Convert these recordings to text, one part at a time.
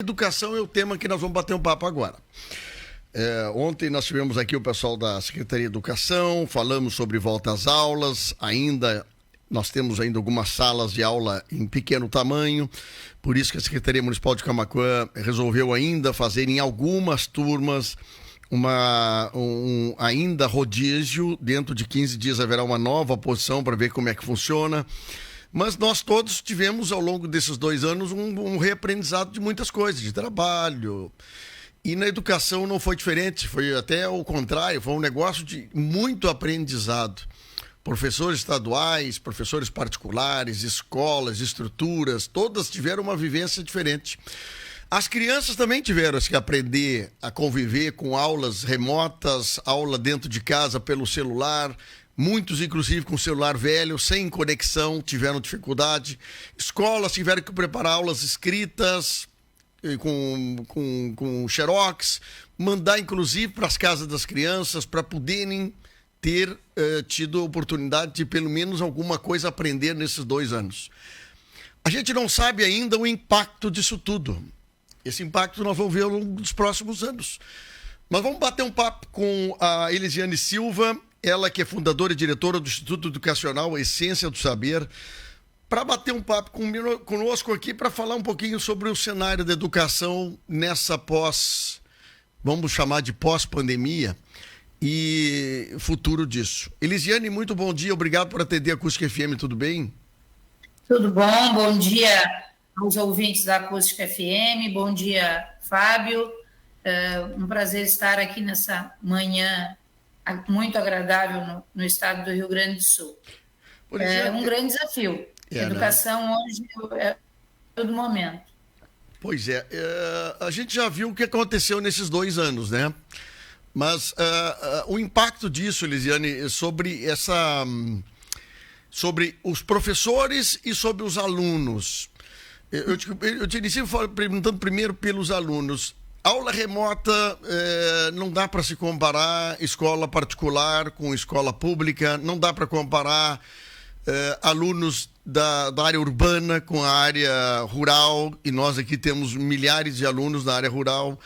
Educação é o tema que nós vamos bater um papo agora. Ontem nós tivemos aqui o pessoal da Secretaria de Educação, falamos sobre volta às aulas, nós temos ainda algumas salas de aula em pequeno tamanho, por isso que a Secretaria Municipal de Camaquã resolveu ainda fazer em algumas turmas ainda rodízio. Dentro de 15 dias haverá uma nova posição para ver como é que funciona. Mas nós todos tivemos, ao longo desses 2 anos, um reaprendizado de muitas coisas, de trabalho. E na educação não foi diferente, foi até o contrário, foi um negócio de muito aprendizado. Professores estaduais, professores particulares, escolas, estruturas, todas tiveram uma vivência diferente. As crianças também tiveram que aprender a conviver com aulas remotas, aula dentro de casa pelo celular. Muitos, inclusive, com celular velho, sem conexão, tiveram dificuldade. Escolas tiveram que preparar aulas escritas, com xerox, mandar, inclusive, para as casas das crianças, para poderem ter tido a oportunidade de, pelo menos, alguma coisa aprender nesses 2 anos. A gente não sabe ainda o impacto disso tudo. Esse impacto nós vamos ver ao longo dos próximos anos. Mas vamos bater um papo com a Elisiane Silva, ela que é fundadora e diretora do Instituto Educacional Essência do Saber, para bater um papo conosco aqui, para falar um pouquinho sobre o cenário da educação nessa vamos chamar de pós-pandemia e futuro disso. Elisiane, muito bom dia, obrigado por atender a Acústica FM, tudo bem? Tudo bom dia aos ouvintes da Acústica FM, bom dia, Fábio, um prazer estar aqui nessa manhã muito agradável no estado do Rio Grande do Sul. É um grande desafio. A educação hoje é todo momento. Pois é, a gente já viu o que aconteceu nesses 2 anos, né? Mas o impacto disso, Elisiane, sobre os professores e sobre os alunos. Eu te inicio perguntando primeiro pelos alunos. Aula remota, não dá para se comparar escola particular com escola pública, não dá para comparar alunos da área urbana com a área rural, e nós aqui temos milhares de alunos da área rural.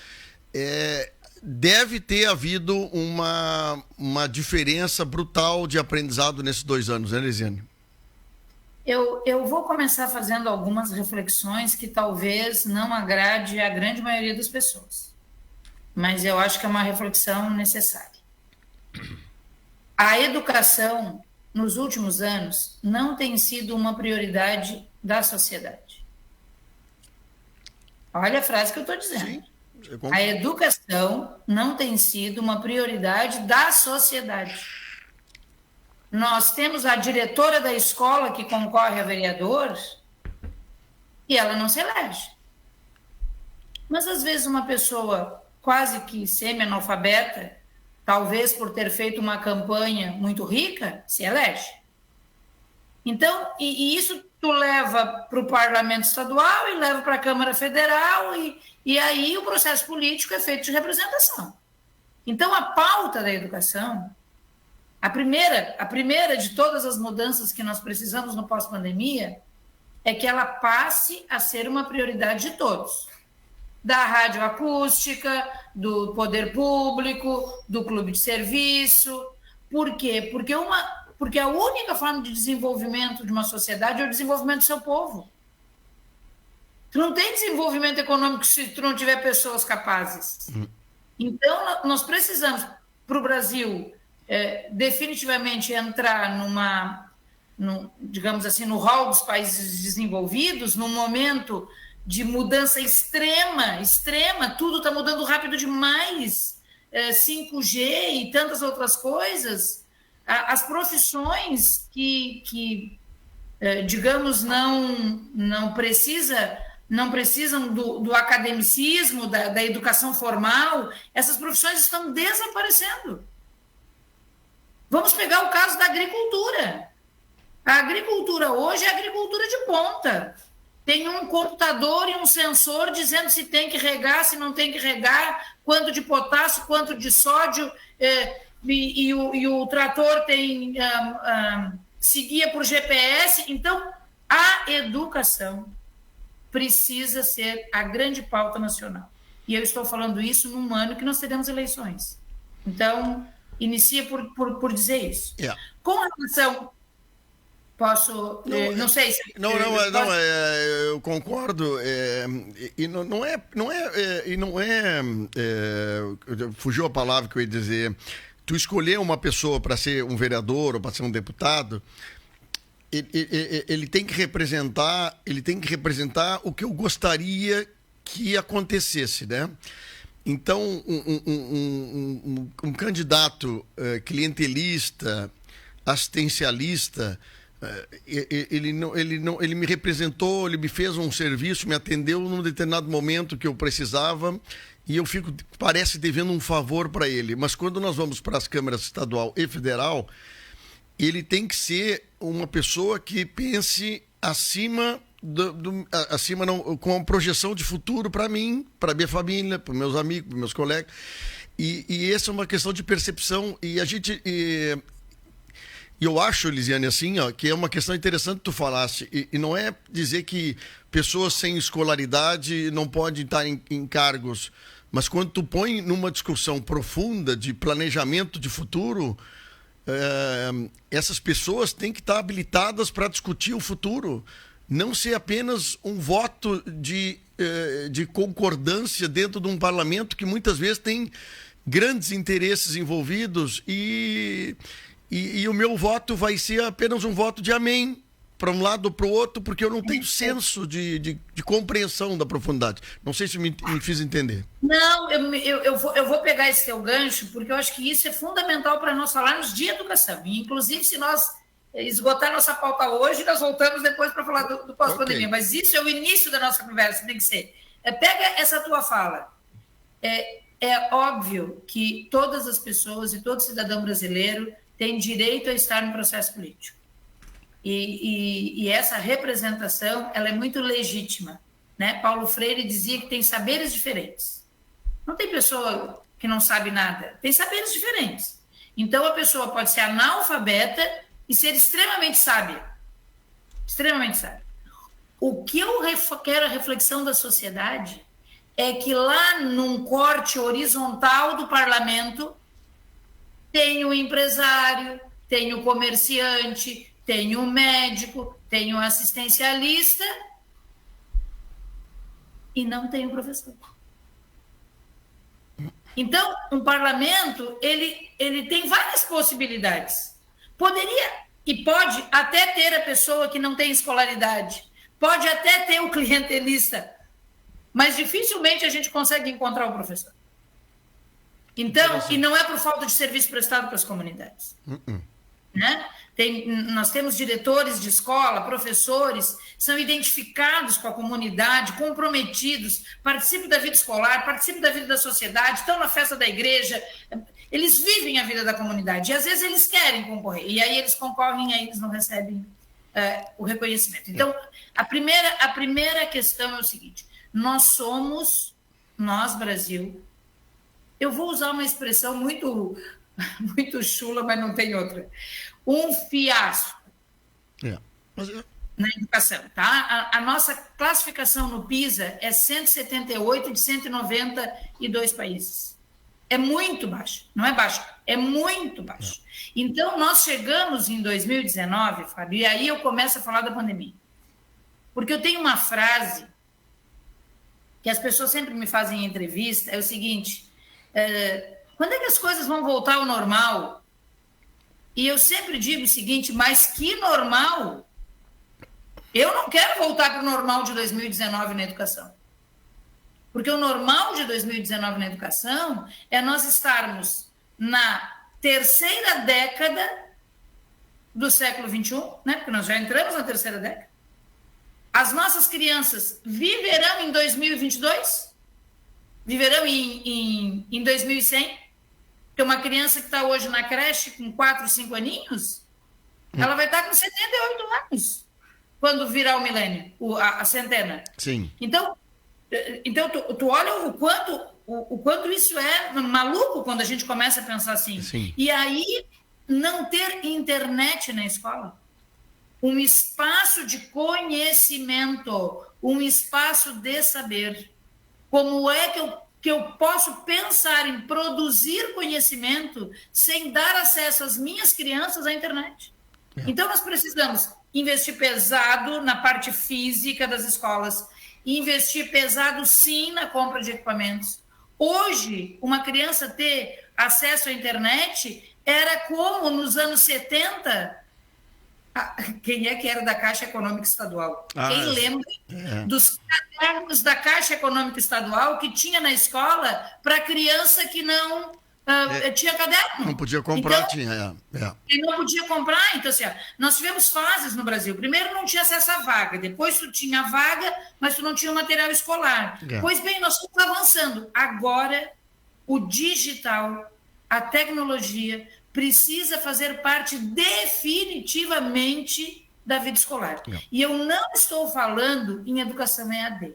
Deve ter havido uma diferença brutal de aprendizado nesses 2 anos, né, Elisiane? Eu vou começar fazendo algumas reflexões que talvez não agrade a grande maioria das pessoas, mas eu acho que é uma reflexão necessária. A educação, nos últimos anos, não tem sido uma prioridade da sociedade. Olha a frase que eu estou dizendo. Sim, a educação não tem sido uma prioridade da sociedade. Nós temos a diretora da escola que concorre a vereador e ela não se elege. Mas, às vezes, uma pessoa quase que semi-analfabeta, talvez por ter feito uma campanha muito rica, se elege. Então, e isso tu leva para o Parlamento Estadual e leva para a Câmara Federal e aí o processo político é feito de representação. Então, a pauta da educação, a primeira de todas as mudanças que nós precisamos no pós-pandemia é que ela passe a ser uma prioridade de todos. Da radioacústica, do poder público, do clube de serviço. Por quê? Porque a única forma de desenvolvimento de uma sociedade é o desenvolvimento do seu povo. Tu não tem desenvolvimento econômico se tu não tiver pessoas capazes. Então, nós precisamos, para o Brasil, definitivamente entrar digamos assim, no hall dos países desenvolvidos, num momento de mudança extrema, tudo está mudando rápido demais, 5G e tantas outras coisas, as profissões que digamos, não precisam do academicismo, da educação formal, essas profissões estão desaparecendo. Vamos pegar o caso da agricultura. A agricultura hoje é agricultura de ponta. Tem um computador e um sensor dizendo se tem que regar, se não tem que regar, quanto de potássio, quanto de sódio, e o trator se guia por GPS. Então, a educação precisa ser a grande pauta nacional. E eu estou falando isso num ano que nós teremos eleições. Então, inicia por dizer isso. Yeah. Com relação... Posso... Não sei se... Eu concordo. Fugiu a palavra que eu ia dizer. Tu escolher uma pessoa para ser um vereador ou para ser um deputado, ele tem que representar o que eu gostaria que acontecesse, né? Então, um candidato clientelista, assistencialista, ele me representou, ele me fez um serviço, me atendeu num determinado momento que eu precisava e eu parece devendo um favor para ele. Mas quando nós vamos para as câmaras estadual e federal, ele tem que ser uma pessoa que pense acima com uma projeção de futuro para mim, para minha família, para meus amigos, para meus colegas. E essa é uma questão de percepção. E a gente... eu acho, Elisiane, assim, que é uma questão interessante que tu falasse. E não é dizer que pessoas sem escolaridade não podem estar em cargos. Mas quando tu põe numa discussão profunda de planejamento de futuro, essas pessoas têm que estar habilitadas para discutir o futuro. Não ser apenas um voto de concordância dentro de um parlamento que muitas vezes tem grandes interesses envolvidos e o meu voto vai ser apenas um voto de amém para um lado ou para o outro, porque eu não tenho senso de compreensão da profundidade. Não sei se me fiz entender. Não, eu vou pegar esse teu gancho, porque eu acho que isso é fundamental para nós falarmos de educação. E, inclusive, se nós esgotar nossa pauta hoje, nós voltamos depois para falar do pós-pandemia. Okay. Mas isso é o início da nossa conversa, tem que ser. Pega essa tua fala. É óbvio que todas as pessoas e todo cidadão brasileiro tem direito a estar no processo político. E essa representação, ela é muito legítima, né? Paulo Freire dizia que tem saberes diferentes. Não tem pessoa que não sabe nada, tem saberes diferentes. Então, a pessoa pode ser analfabeta e ser extremamente sábia. Extremamente sábia. O que eu quero a reflexão da sociedade é que lá num corte horizontal do parlamento tem o empresário, tem o comerciante, tem o médico, tem o assistencialista e não tem o professor. Então, um parlamento, ele tem várias possibilidades. Poderia e pode até ter a pessoa que não tem escolaridade, pode até ter o clientelista, mas dificilmente a gente consegue encontrar o professor. Então, e não é por falta de serviço prestado para as comunidades. Né? Nós temos diretores de escola, professores, são identificados com a comunidade, comprometidos, participam da vida escolar, participam da vida da sociedade, estão na festa da igreja, eles vivem a vida da comunidade e às vezes eles querem concorrer, e aí eles concorrem e aí eles não recebem o reconhecimento. Então, a primeira questão é o seguinte: nós, Brasil, eu vou usar uma expressão muito chula, mas não tem outra. Um fiasco na educação. Tá? A nossa classificação no PISA é 178 de 192 países. É muito baixo. Não é baixo, é muito baixo. Então, nós chegamos em 2019, Fábio, e aí eu começo a falar da pandemia. Porque eu tenho uma frase que as pessoas sempre me fazem em entrevista, é o seguinte: quando é que as coisas vão voltar ao normal? E eu sempre digo o seguinte: mas que normal? Eu não quero voltar para o normal de 2019 na educação. Porque o normal de 2019 na educação é nós estarmos na terceira década do século XXI, né? Porque nós já entramos na terceira década. As nossas crianças viverão em 2022? Viverão em 2100? Porque uma criança que está hoje na creche com 4, 5 aninhos, ela vai estar com 78 anos quando virar o milênio, a centena. Sim. Então tu olha o quanto isso é maluco quando a gente começa a pensar assim. Sim. E aí, não ter internet na escola, um espaço de conhecimento, um espaço de saber. Como é que eu posso pensar em produzir conhecimento sem dar acesso às minhas crianças à internet? Então, nós precisamos investir pesado na parte física das escolas, investir pesado, sim, na compra de equipamentos. Hoje, uma criança ter acesso à internet era como nos anos 70... Quem é que era da Caixa Econômica Estadual? Quem lembra dos cadernos da Caixa Econômica Estadual que tinha na escola para criança que não tinha caderno? Não podia comprar, então, tinha. E não podia comprar. Então, assim, nós tivemos fases no Brasil. Primeiro não tinha acesso à vaga, depois tu tinha a vaga, mas tu não tinha o material escolar. Pois bem, nós estamos avançando. Agora, o digital, a tecnologia precisa fazer parte definitivamente da vida escolar. E eu não estou falando em educação EAD.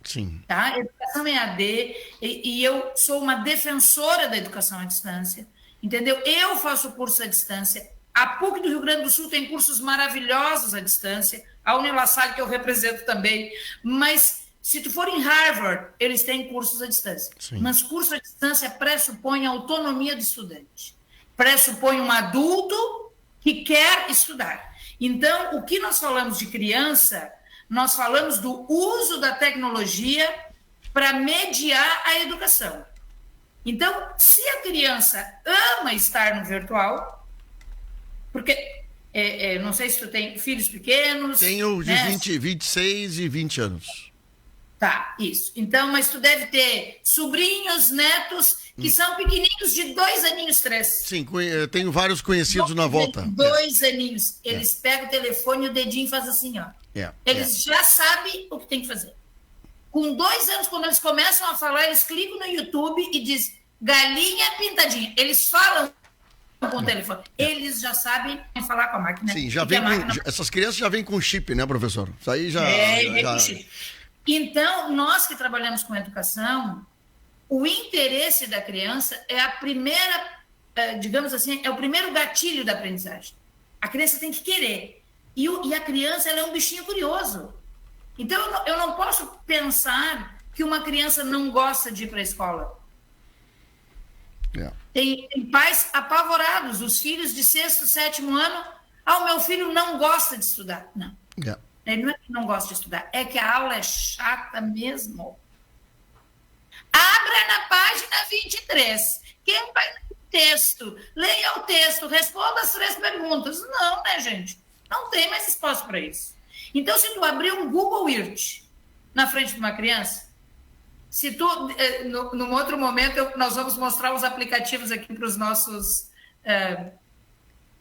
Sim. Tá? Educação EAD, e eu sou uma defensora da educação à distância, entendeu? Eu faço curso à distância. A PUC do Rio Grande do Sul tem cursos maravilhosos à distância, a Unilassalle, que eu represento também, mas se tu for em Harvard, eles têm cursos à distância. Sim. Mas curso à distância pressupõe a autonomia do estudante. Pressupõe um adulto que quer estudar. Então, o que nós falamos de criança, nós falamos do uso da tecnologia para mediar a educação. Então, se a criança ama estar no virtual, porque, não sei se tu tem filhos pequenos... Tenho de 26 e 20 anos. Tá, isso. Então, mas tu deve ter sobrinhos, netos... que são pequenininhos de 2 aninhos, 3. Sim, eu tenho vários conhecidos na volta. 2 aninhos. Eles pegam o telefone e o dedinho faz assim, ó. Eles já sabem o que tem que fazer. Com 2 anos, quando eles começam a falar, eles clicam no YouTube e dizem galinha pintadinha. Eles falam com o telefone. Eles já sabem falar com a máquina. Sim, já vem essas crianças já vêm com chip, né, professor? Isso aí já... com chip. Então, nós que trabalhamos com educação... O interesse da criança é a primeira, digamos assim, é o primeiro gatilho da aprendizagem. A criança tem que querer. E a criança, ela é um bichinho curioso. Então, eu não posso pensar que uma criança não gosta de ir para a escola. Tem pais apavorados, os filhos de 6º, 7º ano, o meu filho não gosta de estudar. Não. Ele não é que não gosta de estudar, é que a aula é chata mesmo. Abra na página 23. Quem vai ler o texto? Leia o texto, responda as 3 perguntas. Não, né, gente? Não tem mais espaço para isso. Então, se tu abrir um Google Earth na frente de uma criança, se tu, num outro momento, nós vamos mostrar os aplicativos aqui para os nossos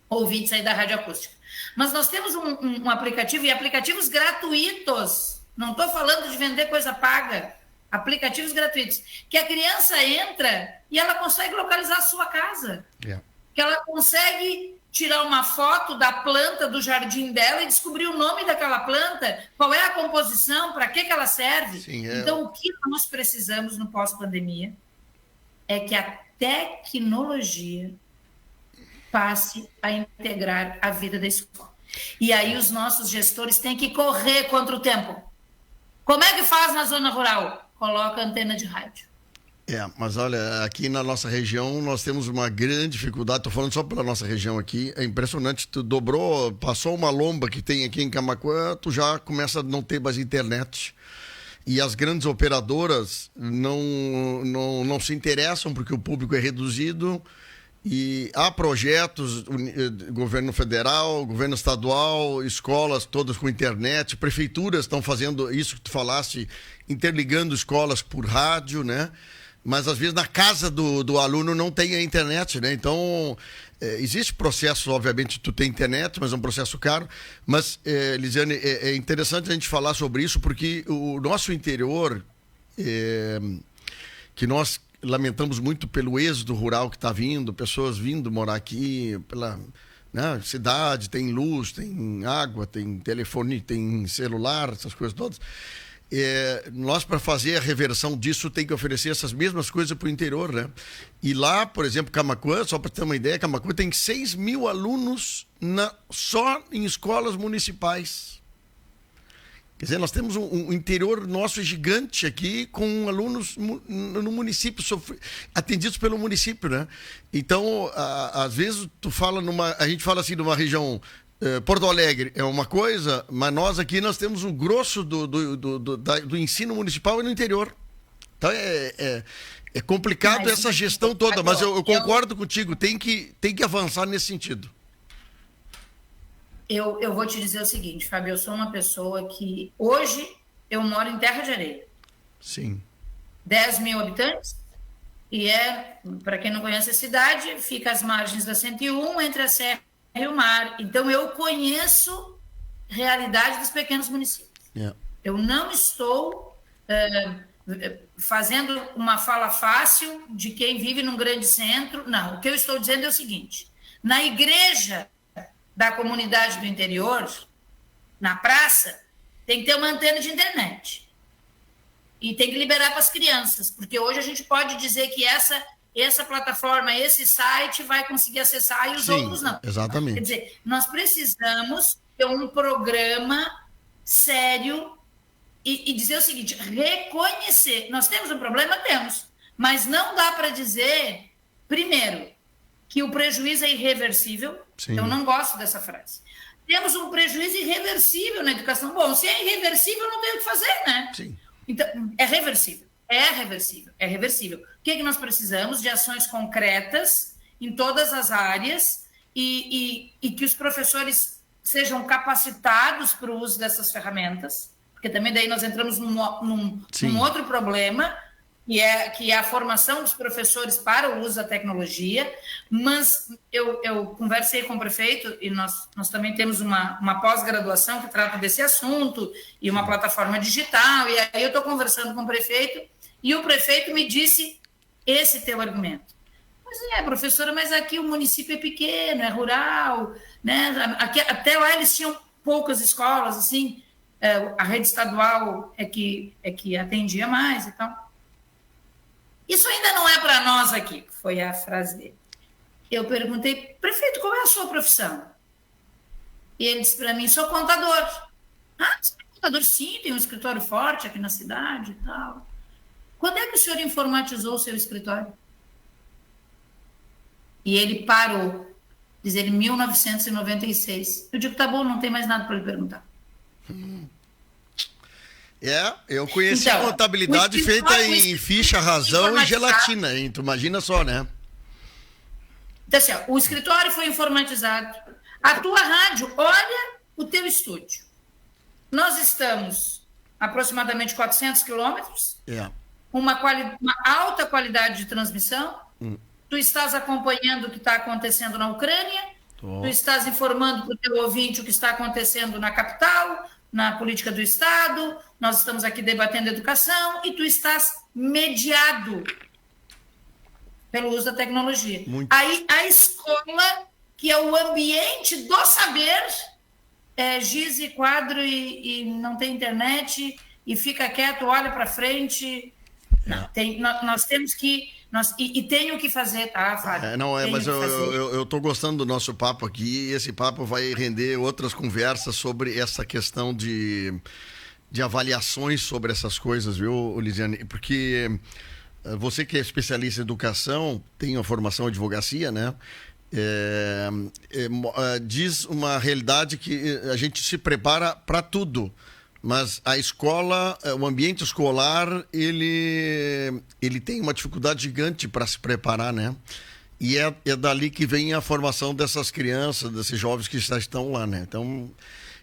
ouvintes aí da Rádio Acústica. Mas nós temos um aplicativo, e aplicativos gratuitos. Não estou falando de vender coisa paga. Aplicativos gratuitos, que a criança entra e ela consegue localizar a sua casa. Que ela consegue tirar uma foto da planta do jardim dela e descobrir o nome daquela planta, qual é a composição, para que ela serve. Sim, Então, o que nós precisamos no pós-pandemia é que a tecnologia passe a integrar a vida da escola. E aí os nossos gestores têm que correr contra o tempo. Como é que faz na zona rural? Coloca antena de rádio. Mas olha, aqui na nossa região nós temos uma grande dificuldade, estou falando só pela nossa região aqui, é impressionante, tu passou uma lomba que tem aqui em Camaquã, tu já começa a não ter mais internet. E as grandes operadoras não se interessam porque o público é reduzido. E há projetos, governo federal, governo estadual, escolas todas com internet, prefeituras estão fazendo isso que tu falaste, interligando escolas por rádio, né? Mas às vezes na casa do aluno não tem a internet, né? Então, existe processo, obviamente, tu tem internet, mas é um processo caro. Mas, Lisiane, é interessante a gente falar sobre isso porque o nosso interior, que nós lamentamos muito pelo êxodo rural que está vindo, pessoas vindo morar aqui, pela cidade, tem luz, tem água, tem telefone, tem celular, essas coisas todas. Nós, para fazer a reversão disso, tem que oferecer essas mesmas coisas para o interior, né? E lá, por exemplo, Camaquã, só para ter uma ideia, Camaquã tem 6 mil alunos só em escolas municipais. Quer dizer, nós temos um interior nosso gigante aqui, com alunos no município, atendidos pelo município, né? Então, às vezes, a gente fala assim, numa região, Porto Alegre é uma coisa, mas nós aqui temos o grosso do ensino municipal no interior. Então, é complicado essa gestão toda, mas eu concordo contigo, tem que avançar nesse sentido. Eu vou te dizer o seguinte, Fábio, eu sou uma pessoa que hoje eu moro em Terra de Areia. Sim. 10 mil habitantes, e para quem não conhece a cidade, fica às margens da 101, entre a Serra e o mar. Então eu conheço a realidade dos pequenos municípios. Yeah. Eu não estou fazendo uma fala fácil de quem vive num grande centro. Não, o que eu estou dizendo é o seguinte, na igreja da comunidade do interior, na praça, tem que ter uma antena de internet. E tem que liberar para as crianças, porque hoje a gente pode dizer que essa plataforma, esse site vai conseguir acessar e os outros não. Exatamente. Quer dizer, nós precisamos ter um programa sério e dizer o seguinte, reconhecer. Nós temos um problema? Temos. Mas não dá para dizer, primeiro, que o prejuízo é irreversível. Sim. Eu não gosto dessa frase. Temos um prejuízo irreversível na educação. Bom, se é irreversível, não tem o que fazer, né? Sim. Então, é reversível. É reversível. É reversível. O que é que nós precisamos? De ações concretas em todas as áreas e que os professores sejam capacitados para o uso dessas ferramentas, porque também daí nós entramos num outro problema, que é a formação dos professores para o uso da tecnologia, mas eu conversei com o prefeito e nós também temos uma pós-graduação que trata desse assunto e uma plataforma digital, e aí eu estou conversando com o prefeito e o prefeito me disse esse teu argumento. Pois professora, mas aqui o município é pequeno, é rural, né? Aqui, até lá eles tinham poucas escolas, assim, a rede estadual é que atendia mais e tal. Isso ainda não é para nós aqui, foi a frase dele. Eu perguntei, prefeito, qual é a sua profissão? E ele disse para mim, sou contador. Ah, você é contador? Sim, tem um escritório forte aqui na cidade e tal. Quando é que o senhor informatizou o seu escritório? E ele parou, diz ele, 1996. Eu digo, tá bom, não tem mais nada para lhe perguntar. Eu conheci contabilidade feita em ficha, razão e gelatina, hein? Tu imagina só, né? Então, assim, o escritório foi informatizado. A tua rádio, olha o teu estúdio. Nós estamos aproximadamente 400 quilômetros, uma alta qualidade de transmissão. Tu estás acompanhando o que está acontecendo na Ucrânia, tu estás informando para o teu ouvinte o que está acontecendo na capital, na política do Estado, nós estamos aqui debatendo educação e tu estás mediado pelo uso da tecnologia. Muito. Aí a escola, que é o ambiente do saber, giz e quadro e não tem internet e fica quieto, olha para frente. Não, nós temos que... E tenho que fazer, tá, Fábio? Mas eu tô gostando do nosso papo aqui e esse papo vai render outras conversas sobre essa questão de avaliações sobre essas coisas, viu, Lisiane? Porque você que é especialista em educação, tem uma formação em advocacia, né? Diz uma realidade que a gente se prepara para tudo. Mas a escola, o ambiente escolar, ele tem uma dificuldade gigante para se preparar, né? E é dali que vem a formação dessas crianças, desses jovens que já estão lá, né? Então,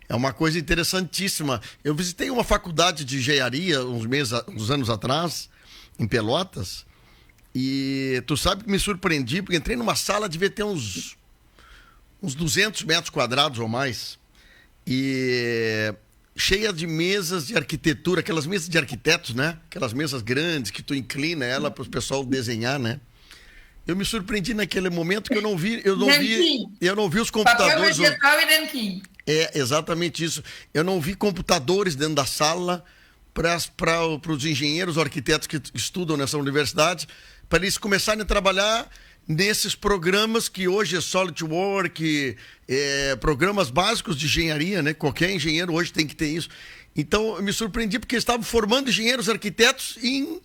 é uma coisa interessantíssima. Eu visitei uma faculdade de engenharia uns anos atrás, em Pelotas, e tu sabe que me surpreendi, porque entrei numa sala, devia ter uns 200 metros quadrados ou mais, e... cheia de mesas de arquitetura, aquelas mesas de arquitetos, né? Aquelas mesas grandes que tu inclina ela para o pessoal desenhar, né? Eu me surpreendi naquele momento que eu não vi os computadores. Papel vegetal e nanquim. É exatamente isso. Eu não vi computadores dentro da sala para os engenheiros ou arquitetos que estudam nessa universidade, para eles começarem a trabalhar nesses programas que hoje é SolidWorks, programas básicos de engenharia, né? Qualquer engenheiro hoje tem que ter isso. Então, eu me surpreendi porque estavam formando engenheiros arquitetos em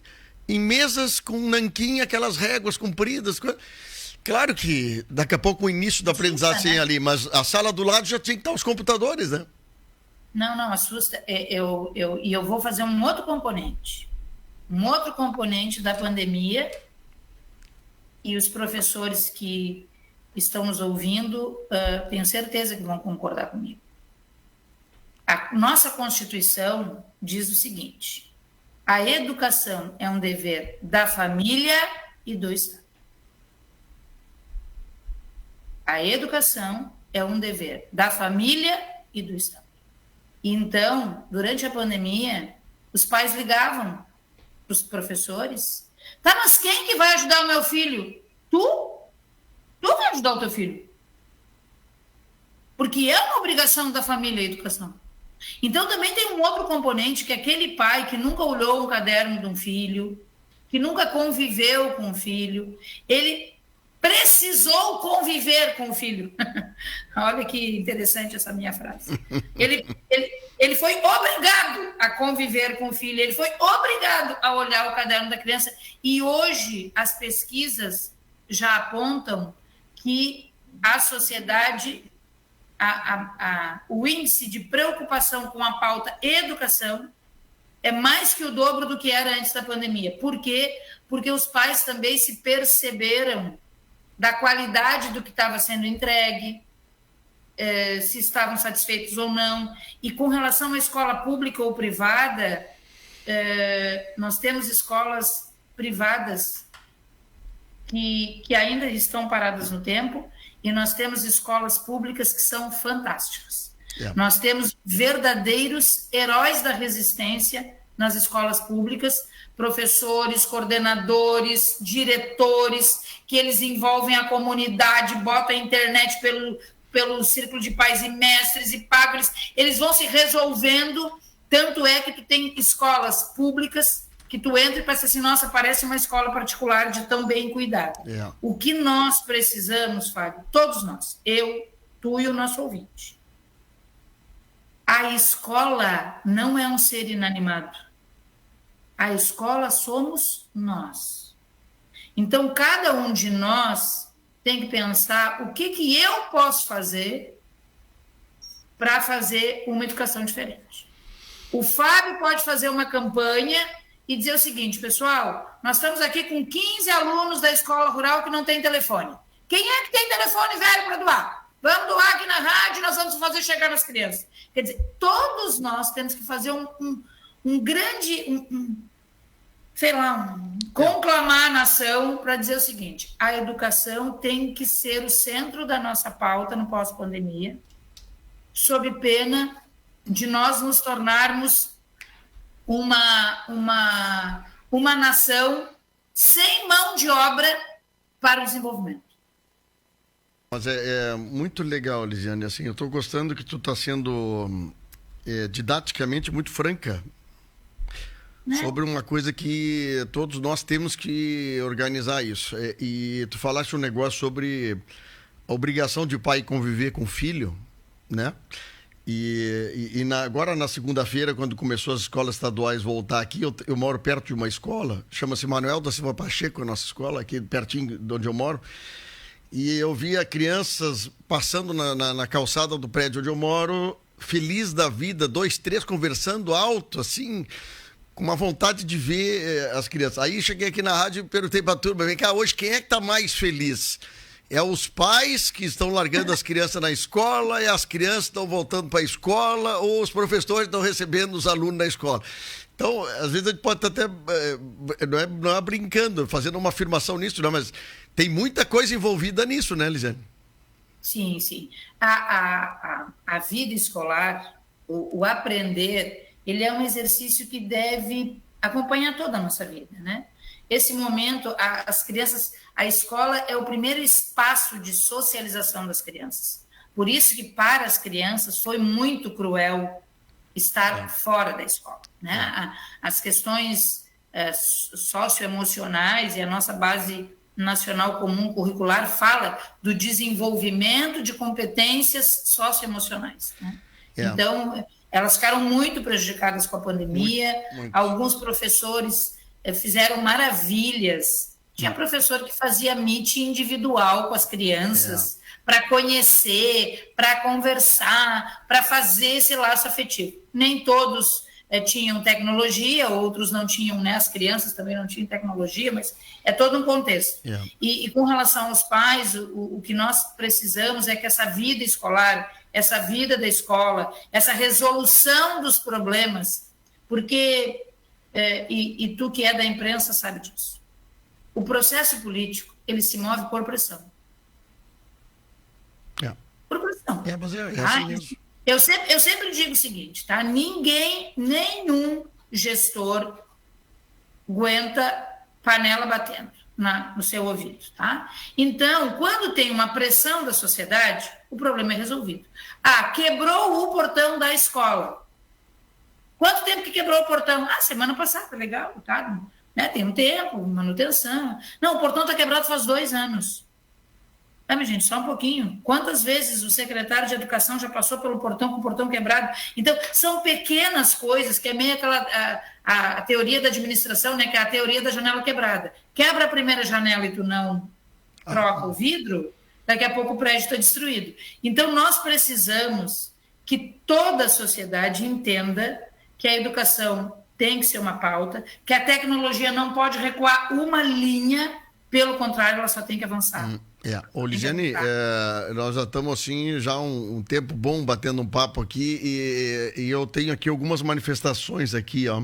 mesas com nanquim, aquelas réguas compridas. Claro que daqui a pouco o início da aprendizagem ali, mas a sala do lado já tinha que estar os computadores, né? Não, assusta. Eu vou fazer um outro componente. Um outro componente da pandemia, e os professores que estão nos ouvindo, tenho certeza que vão concordar comigo. A nossa Constituição diz o seguinte: a educação é um dever da família e do Estado. A educação é um dever da família e do Estado. Então, durante a pandemia, os pais ligavam para os professores: tá, mas quem que vai ajudar o meu filho? Tu? Tu vai ajudar o teu filho. Porque é uma obrigação da família a educação. Então, também tem um outro componente, que é aquele pai que nunca olhou um caderno de um filho, que nunca conviveu com o filho, ele precisou conviver com o filho. Olha que interessante essa minha frase. Ele foi obrigado a conviver com o filho, ele foi obrigado a olhar o caderno da criança. E hoje as pesquisas já apontam que a sociedade, o índice de preocupação com a pauta educação é mais que o dobro do que era antes da pandemia. Por quê? Porque os pais também se perceberam da qualidade do que estava sendo entregue, se estavam satisfeitos ou não. E com relação à escola pública ou privada, nós temos escolas privadas que ainda estão paradas no tempo, e nós temos escolas públicas que são fantásticas. Nós temos verdadeiros heróis da resistência nas escolas públicas, professores, coordenadores, diretores, que eles envolvem a comunidade, botam a internet pelo círculo de pais e mestres e pagam, eles vão se resolvendo. Tanto é que tu tem escolas públicas que tu entra e pensa assim: nossa, parece uma escola particular de tão bem cuidada. O que nós precisamos, Fábio, todos nós, eu, tu e o nosso ouvinte, a escola não é um ser inanimado. A escola somos nós. Então, cada um de nós tem que pensar o que eu posso fazer para fazer uma educação diferente. O Fábio pode fazer uma campanha e dizer o seguinte: pessoal, nós estamos aqui com 15 alunos da escola rural que não tem telefone. Quem é que tem telefone velho para doar? Vamos doar aqui na rádio, nós vamos fazer chegar nas crianças. Quer dizer, todos nós temos que fazer um grande, conclamar a nação para dizer o seguinte: a educação tem que ser o centro da nossa pauta no pós-pandemia, sob pena de nós nos tornarmos uma nação sem mão de obra para o desenvolvimento. Mas é muito legal, Lisiane. Assim, eu estou gostando que tu está sendo didaticamente muito franca, né, sobre uma coisa que todos nós temos que organizar isso. E tu falaste um negócio sobre a obrigação de pai conviver com o filho, né? Agora, na segunda-feira, quando começou as escolas estaduais voltar aqui, eu moro perto de uma escola, chama-se Manuel da Silva Pacheco, a nossa escola, aqui pertinho de onde eu moro, e eu via crianças passando na calçada do prédio onde eu moro, feliz da vida, 2, 3, conversando alto, assim, com uma vontade de ver as crianças. Aí cheguei aqui na rádio e perguntei para a turma: vem cá, hoje quem é que está mais feliz? É os pais que estão largando as crianças na escola, e as crianças estão voltando para a escola, ou os professores estão recebendo os alunos na escola? Então, às vezes a gente pode estar até, não é brincando, fazendo uma afirmação nisso, não, mas tem muita coisa envolvida nisso, né, Lisiane? Sim, sim. A vida escolar, o aprender, ele é um exercício que deve acompanhar toda a nossa vida, né? Esse momento, as crianças, a escola é o primeiro espaço de socialização das crianças. Por isso que, para as crianças, foi muito cruel estar fora da escola, né? As questões socioemocionais, e a nossa base nacional comum curricular fala do desenvolvimento de competências socioemocionais, né? Então, Elas ficaram muito prejudicadas com a pandemia, muito. Alguns professores fizeram maravilhas. Tinha professor que fazia meeting individual com as crianças, para conhecer, para conversar, para fazer esse laço afetivo. Nem todos tinham tecnologia, outros não tinham, né? As crianças também não tinham tecnologia, mas é todo um contexto. E com relação aos pais, o que nós precisamos é que essa vida escolar, essa vida da escola, essa resolução dos problemas, porque, e tu que é da imprensa sabe disso, o processo político, ele se move por pressão. Por pressão. Mas assim mesmo. Eu sempre digo o seguinte, tá? Nenhum gestor aguenta panela batendo no seu ouvido, tá? Então, quando tem uma pressão da sociedade, o problema é resolvido. Quebrou o portão da escola. Quanto tempo que quebrou o portão? Semana passada, legal, tá? Né? Tem um tempo, manutenção. Não, o portão está quebrado faz 2 anos. Minha gente, só um pouquinho. Quantas vezes o secretário de Educação já passou pelo portão com o portão quebrado? Então, são pequenas coisas, que é meio aquela a teoria da administração, né? Que é a teoria da janela quebrada. Quebra a primeira janela e tu não troca o vidro, daqui a pouco o prédio está destruído. Então, nós precisamos que toda a sociedade entenda que a educação tem que ser uma pauta, que a tecnologia não pode recuar uma linha, pelo contrário, ela só tem que avançar. Ô, Lisiane, nós já estamos assim, já um tempo bom batendo um papo aqui e eu tenho aqui algumas manifestações aqui, ó.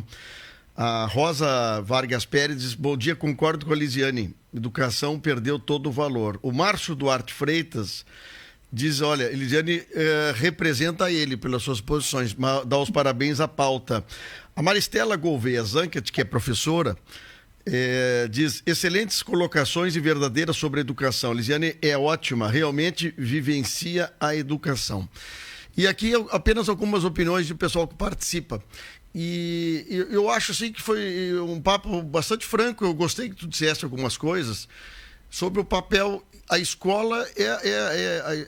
A Rosa Vargas Pérez diz, bom dia, concordo com a Lisiane, educação perdeu todo o valor. O Márcio Duarte Freitas diz, olha, Lisiane representa ele pelas suas posições, dá os parabéns à pauta. A Maristela Gouveia Zanket, que é professora, diz, excelentes colocações e verdadeiras sobre a educação. Lisiane é ótima, realmente vivencia a educação. E aqui apenas algumas opiniões do pessoal que participa. E eu acho assim que foi um papo bastante franco, eu gostei que tu dissesse algumas coisas sobre o papel. A escola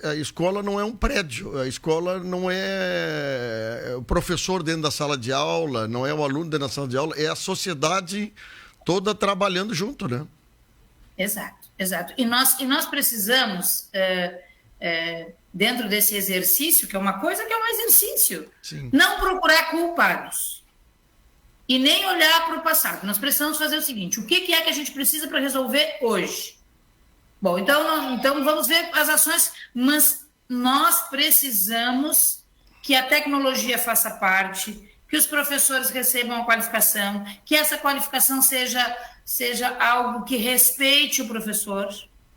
a escola não é um prédio, a escola não é o professor dentro da sala de aula, não é o aluno dentro da sala de aula, é a sociedade toda trabalhando junto, né? Exato. E nós precisamos, dentro desse exercício, que é uma coisa que é um exercício, não procurar culpados e nem olhar para o passado. Nós precisamos fazer o seguinte, o que é que a gente precisa para resolver hoje? Bom, então vamos ver as ações, mas nós precisamos que a tecnologia faça parte, que os professores recebam a qualificação, que essa qualificação seja algo que respeite o professor,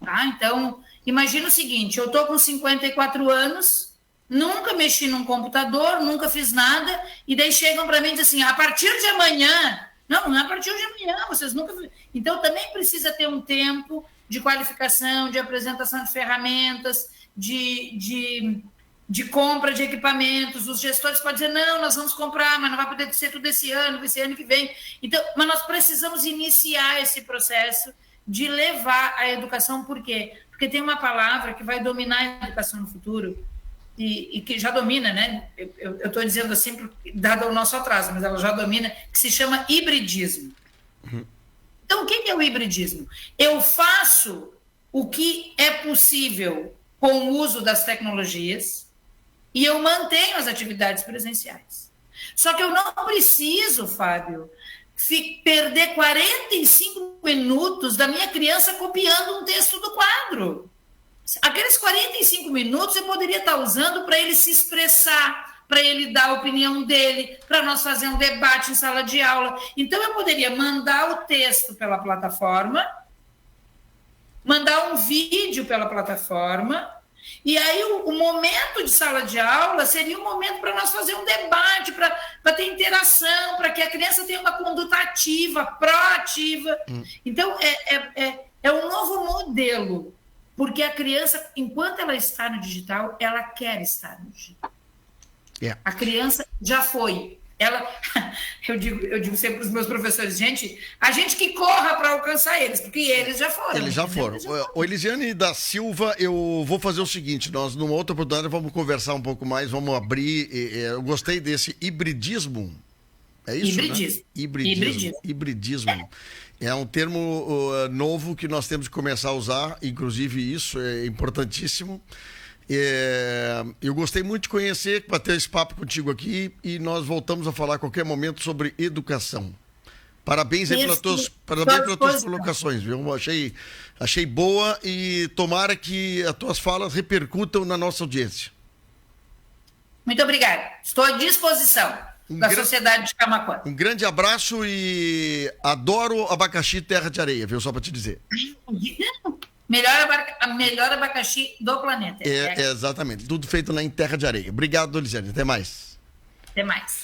tá? Então, imagina o seguinte, eu estou com 54 anos, nunca mexi num computador, nunca fiz nada, e daí chegam para mim e dizem assim, a partir de amanhã, não é a partir de amanhã, vocês nunca... Então, também precisa ter um tempo de qualificação, de apresentação de ferramentas, de compra de equipamentos. Os gestores podem dizer, não, nós vamos comprar, mas não vai poder ser tudo esse ano que vem. Então, mas nós precisamos iniciar esse processo de levar a educação, por quê? Porque tem uma palavra que vai dominar a educação no futuro, e que já domina, né? Eu estou dizendo assim, dado o nosso atraso, mas ela já domina, que se chama hibridismo. Então, o que é o hibridismo? Eu faço o que é possível com o uso das tecnologias e eu mantenho as atividades presenciais. Só que eu não preciso, Fábio, perder 45 minutos da minha criança copiando um texto do quadro. Aqueles 45 minutos eu poderia estar usando para ele se expressar, para ele dar a opinião dele, para nós fazer um debate em sala de aula. Então, eu poderia mandar o texto pela plataforma, mandar um vídeo pela plataforma, e aí o momento de sala de aula seria um momento para nós fazer um debate, para ter interação, para que a criança tenha uma conduta ativa, proativa. Então, é um novo modelo, porque a criança, enquanto ela está no digital, ela quer estar no digital. A criança já foi. Eu digo sempre para os meus professores, gente, a gente que corra para alcançar eles, porque eles já foram. Eles já foram. O Elisiane da Silva, eu vou fazer o seguinte, nós numa outra oportunidade vamos conversar um pouco mais, vamos abrir, eu gostei desse hibridismo, é isso, hibridismo. Né? Hibridismo. É um termo novo que nós temos que começar a usar, inclusive isso é importantíssimo. Eu gostei muito de conhecer, bater esse papo contigo aqui e nós voltamos a falar a qualquer momento sobre educação. Parabéns aí pelas tuas colocações, viu? Achei boa e tomara que as tuas falas repercutam na nossa audiência. Muito obrigada. Estou à disposição da sociedade de Camaquã. Um grande abraço e adoro abacaxi terra de areia, viu? Só para te dizer. Melhor abacaxi do planeta. Exatamente. Tudo feito lá em terra de areia. Obrigado, Elisiane. Até mais. Até mais.